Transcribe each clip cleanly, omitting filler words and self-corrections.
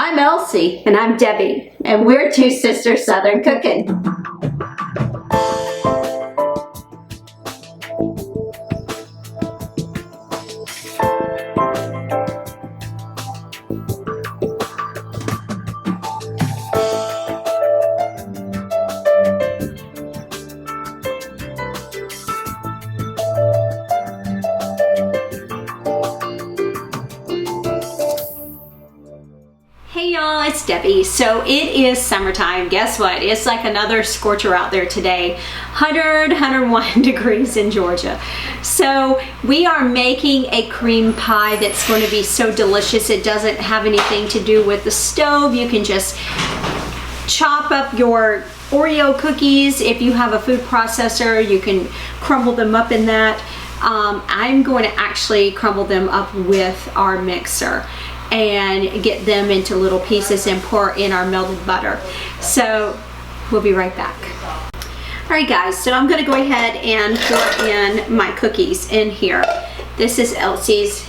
I'm Elsie. And I'm Debbie. And we're Two Sisters Southern Cooking. Hey y'all, it's Debbie. So it is summertime. Guess what? It's like another scorcher out there today. 101 degrees in Georgia. So we are making a cream pie that's going to be so delicious. It doesn't have anything to do with the stove. You can just chop up your Oreo cookies. If you have a food processor, you can crumble them up in that. I'm going to actually crumble them up with our mixer and get them into little pieces and pour in our melted butter. So we'll be right back. All right guys, so I'm gonna go ahead and pour in my cookies in here. This is Elsie's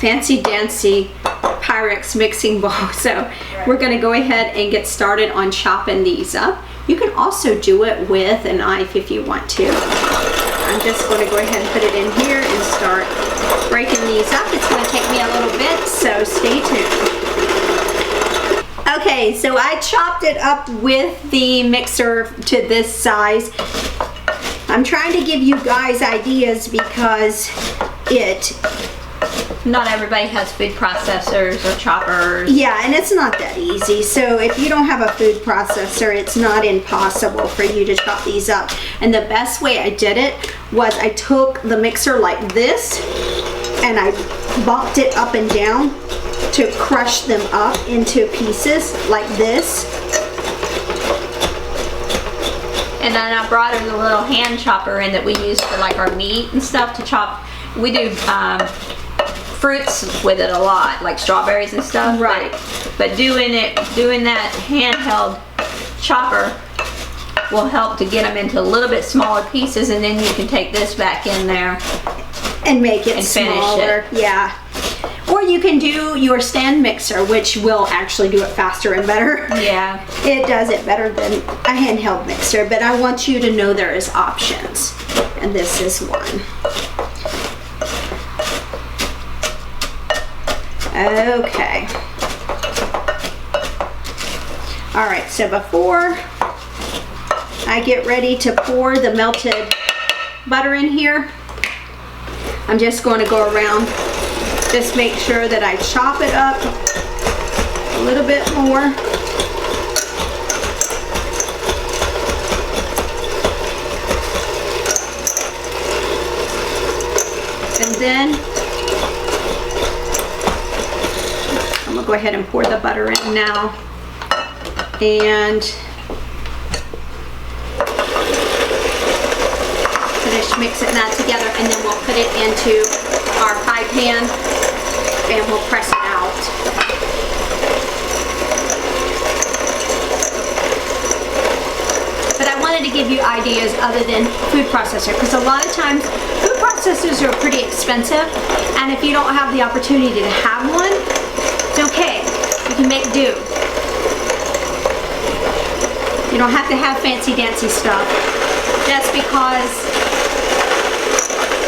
fancy dancy Pyrex mixing bowl. So we're gonna go ahead and get started on chopping these up. You can also do it with a knife if you want to. I'm just going to go ahead and put it in here and start breaking these up. It's going to take me a little bit, so stay tuned. Okay, so I chopped it up with the mixer to this size. I'm trying to give you guys ideas because not everybody has food processors or choppers. Yeah, and it's not that easy. So if you don't have a food processor, it's not impossible for you to chop these up. And the best way I did it was I took the mixer like this and I bumped it up and down to crush them up into pieces like this. And then I brought a little hand chopper in that we use for like our meat and stuff to chop. We do fruits with it a lot, like strawberries and stuff. Right. But doing that handheld chopper will help to get them into a little bit smaller pieces, and then you can take this back in there and make it and smaller. Finish it. Yeah. Or you can do your stand mixer, which will actually do it faster and better. Yeah. It does it better than a handheld mixer, but I want you to know there is options, and this is one. Okay. All right, so before I get ready to pour the melted butter in here, I'm just going to go around, just make sure that I chop it up a little bit more. And then I'm going to go ahead and pour the butter in now and finish mixing that together, and then we'll put it into our pie pan and we'll press it out. But I wanted to give you ideas other than food processor, because a lot of times food processors are pretty expensive, and if you don't have the opportunity to have one, it's okay. You can make do. You don't have to have fancy dancy stuff. Just because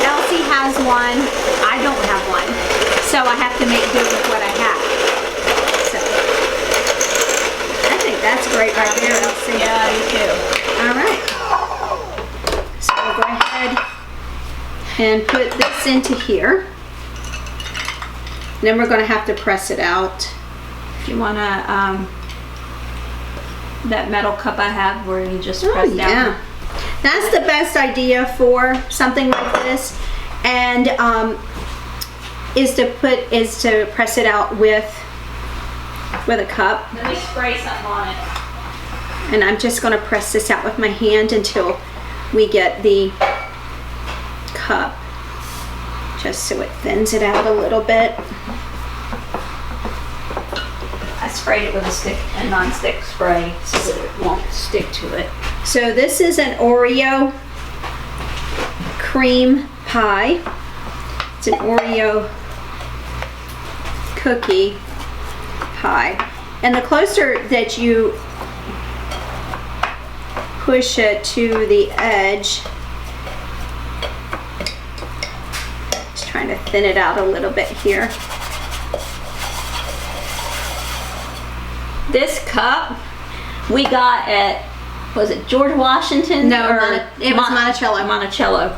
Elsie has one, I don't have one. So I have to make do with what I have. So I think that's great right there, Elsie. Yeah, you too. All right. So we'll go ahead and put this into here. Then we're going to have to press it out. If you want to, that metal cup I have where you just press down. Yeah. That's the best idea for something like this, and is to press it out with a cup. Let me spray something on it. And I'm just going to press this out with my hand until we get the cup, just so it thins it out a little bit. I sprayed it with a non-stick spray so that it won't stick to it. So this is an Oreo cream pie. It's an Oreo cookie pie. And the closer that you push it to the edge, just trying to thin it out a little bit here. This cup we got at, was it George Washington? No, it was Monticello. Monticello.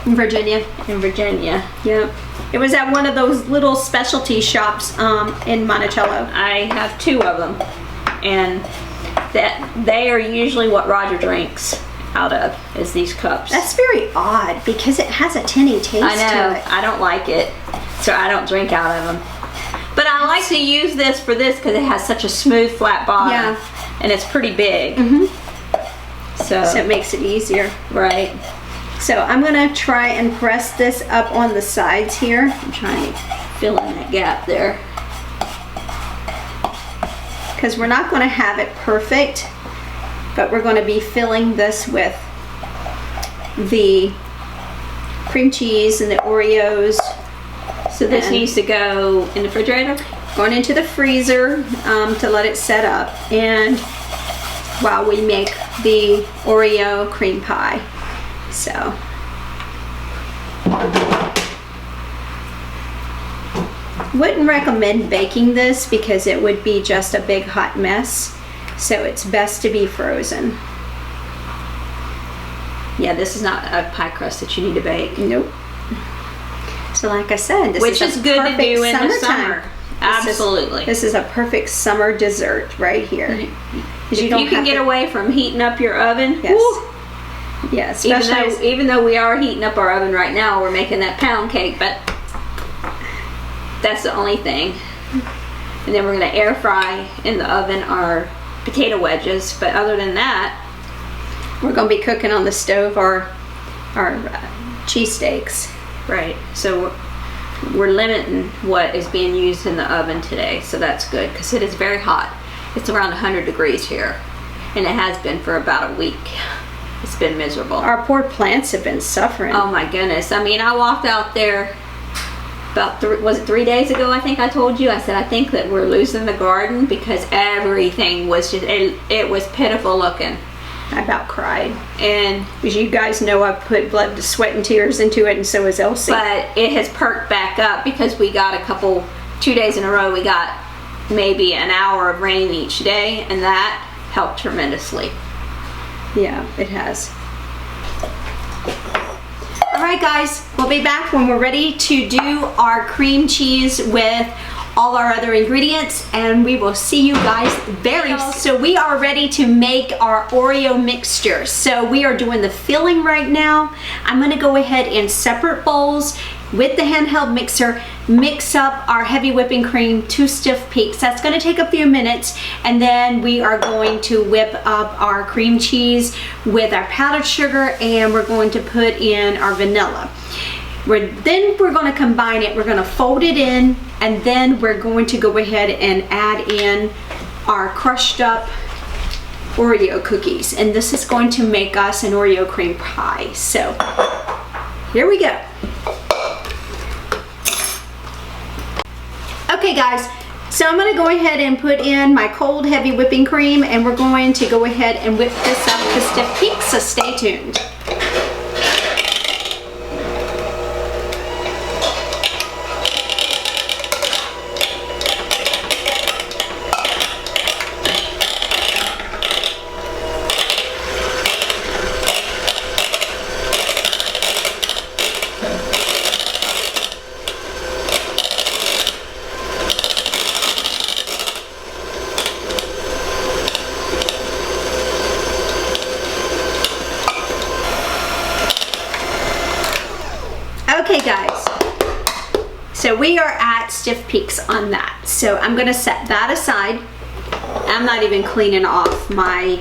In Virginia. In Virginia. Yeah. It was at one of those little specialty shops in Monticello. I have 2 of them, and that they are usually what Roger drinks out of, is these cups. That's very odd because it has a tinny taste I know. to it. I don't like it, so I don't drink out of them. But I like to use this for this because it has such a smooth, flat bottom. Yeah. And it's pretty big. So it makes it easier. Right. So I'm gonna try and press this up on the sides here. I'm trying to fill in that gap there. Because we're not gonna have it perfect, but we're gonna be filling this with the cream cheese and the Oreos. So this needs to go in the refrigerator? Going into the freezer to let it set up, and while we make the Oreo cream pie. So wouldn't recommend baking this because it would be just a big hot mess, so it's best to be frozen. Yeah, this is not a pie crust that you need to bake. Nope. So like I said, this Which is good to do in the summertime. summer. Absolutely. This is a perfect summer dessert right here. If you can get away from heating up your oven, yes. Woo, Yeah, especially even though we are heating up our oven right now, we're making that pound cake, but that's the only thing. And then we're going to air fry in the oven our potato wedges, but other than that, we're going to be cooking on the stove our cheesesteaks. Right. So we're limiting what is being used in the oven today, so that's good because it is very hot. It's around 100 degrees here, and it has been for about a week. It's been miserable. Our poor plants have been suffering. Oh my goodness. I mean, I walked out there about 3 days ago, I think I told you. I said, I think that we're losing the garden because everything was just, it was pitiful looking. I about cried. And as you guys know, I've put blood, sweat, and tears into it, and so has Elsie. But it has perked back up because we got 2 days in a row, we got maybe an hour of rain each day, and that helped tremendously. Yeah, it has. All right, guys, we'll be back when we're ready to do our cream cheese with all our other ingredients, and we will see you guys very soon. So we are ready to make our Oreo mixture. So we are doing the filling right now. I'm gonna go ahead in separate bowls with the handheld mixer, mix up our heavy whipping cream to stiff peaks. That's gonna take a few minutes, and then we are going to whip up our cream cheese with our powdered sugar, and we're going to put in our vanilla. Then we're going to combine it. We're going to fold it in, and then we're going to go ahead and add in our crushed up Oreo cookies, and this is going to make us an Oreo cream pie. So here we go. Okay guys, so I'm going to go ahead and put in my cold heavy whipping cream, and we're going to go ahead and whip this up to stiff peaks, so stay tuned. Okay guys, so we are at stiff peaks on that. So I'm gonna set that aside. I'm not even cleaning off my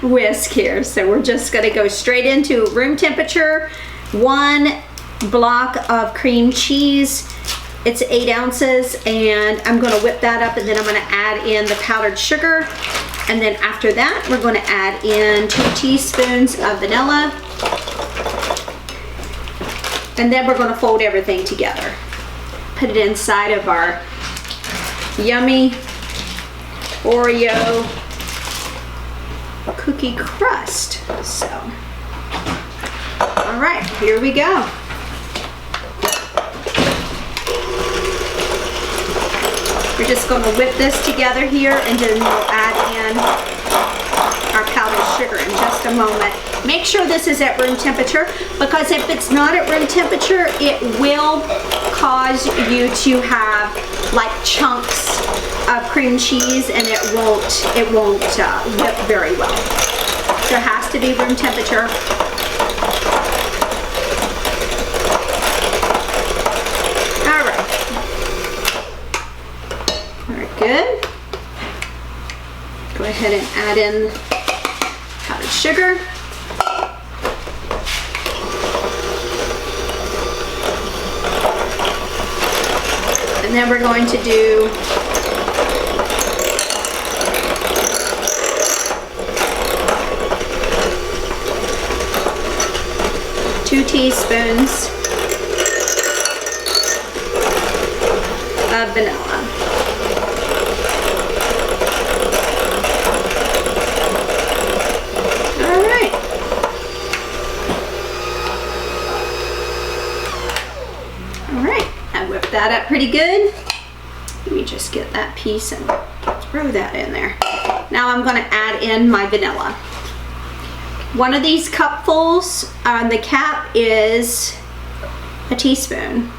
whisk here. So we're just gonna go straight into room temperature. 1 block of cream cheese. It's 8 ounces, and I'm gonna whip that up, and then I'm gonna add in the powdered sugar. And then after that, we're gonna add in 2 teaspoons of vanilla. And then we're going to fold everything together. Put it inside of our yummy Oreo cookie crust. So, all right, here we go. We're just going to whip this together here, and then we'll add in our powdered sugar in just a moment. Make sure this is at room temperature, because if it's not at room temperature, it will cause you to have like chunks of cream cheese, and it won't whip very well. So it has to be room temperature. Good. Go ahead and add in powdered sugar. And then we're going to do two teaspoons of vanilla. That up pretty good. Let me just get that piece and throw that in there. Now I'm going to add in my vanilla. One of these cupfuls on the cap is a teaspoon.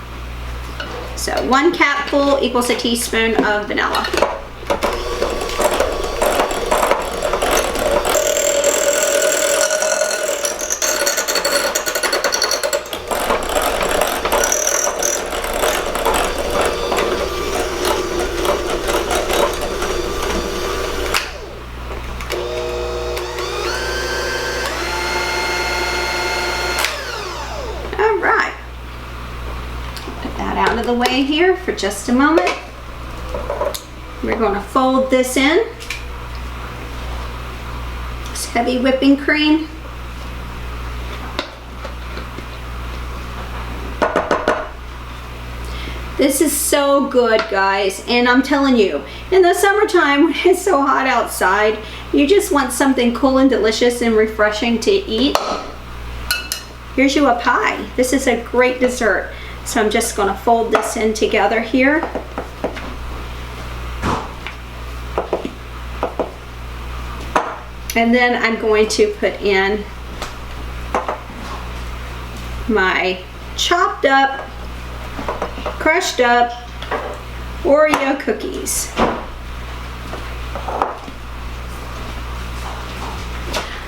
So 1 capful equals a teaspoon of vanilla. Out of the way here for just a moment. We're going to fold this in. This heavy whipping cream. This is so good, guys, and I'm telling you, in the summertime when it's so hot outside, you just want something cool and delicious and refreshing to eat. Here's you a pie. This is a great dessert. So I'm just going to fold this in together here. And then I'm going to put in my chopped up, crushed up Oreo cookies.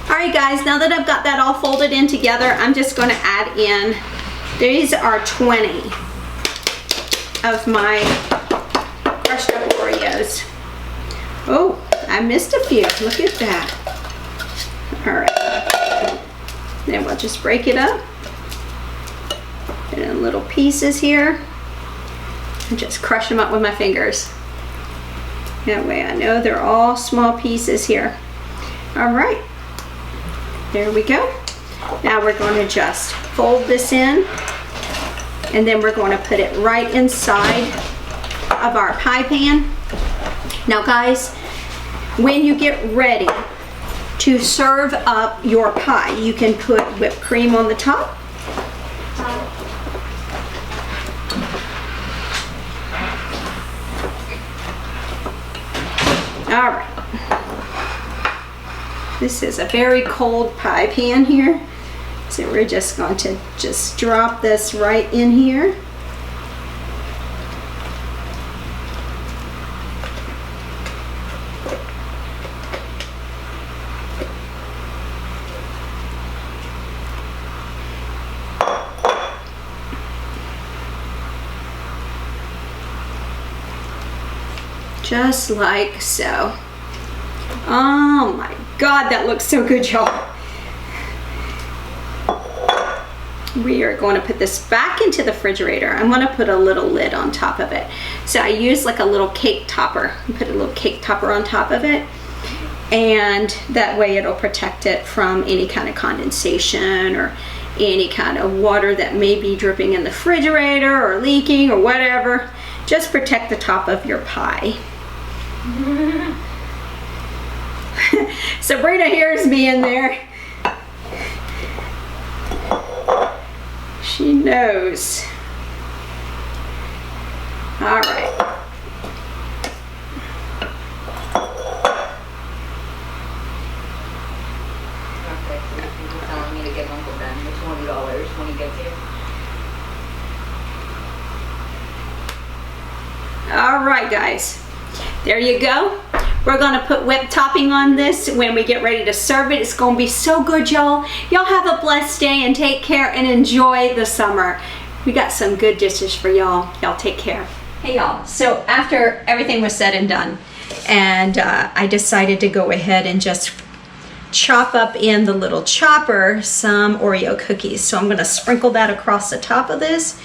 Alright guys, now that I've got that all folded in together, I'm just going to add in, these are 20 of my crushed up Oreos. Oh, I missed a few. Look at that. Alright. Then we'll just break it up in little pieces here and just crush them up with my fingers. That way I know they're all small pieces here. Alright. There we go. Now we're going to just fold this in, and then we're going to put it right inside of our pie pan. Now guys, when you get ready to serve up your pie, you can put whipped cream on the top. All right. This is a very cold pie pan here. So we're just going to just drop this right in here. Just like so. Oh my God, that looks so good, y'all. We are going to put this back into the refrigerator. I'm going to put a little lid on top of it. So I use like a little cake topper. Put a little cake topper on top of it, and that way it'll protect it from any kind of condensation or any kind of water that may be dripping in the refrigerator or leaking or whatever. Just protect the top of your pie. Sabrina hears me in there. She knows. All right. Telling me to give Uncle Ben the $20 when he gets here. All right, guys. There you go. We're gonna put whipped topping on this when we get ready to serve it. It's gonna be so good, y'all. Y'all have a blessed day and take care and enjoy the summer. We got some good dishes for y'all. Y'all take care. Hey y'all, so after everything was said and done, and I decided to go ahead and just chop up in the little chopper some Oreo cookies. So I'm gonna sprinkle that across the top of this,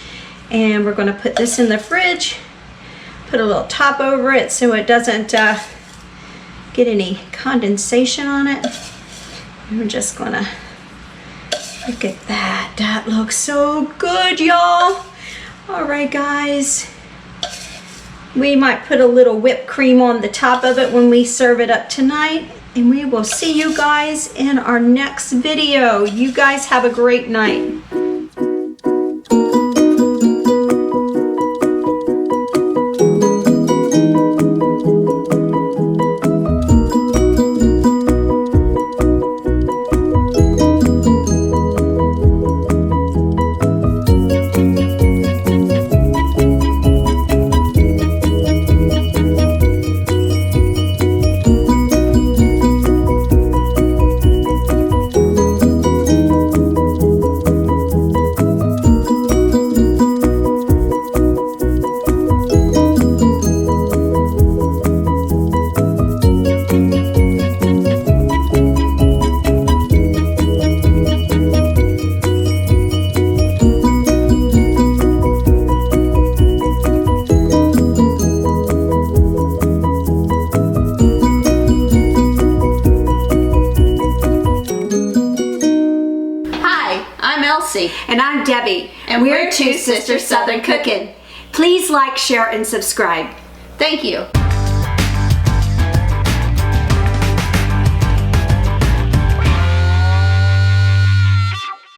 and we're gonna put this in the fridge, put a little top over it so it doesn't get any condensation on it. And we're just gonna, look at that. That looks so good, y'all. All right, guys. We might put a little whipped cream on the top of it when we serve it up tonight. And we will see you guys in our next video. You guys have a great night. And I'm Debbie, and we're Two Sisters Southern Cooking. Please like, share, and subscribe. Thank you.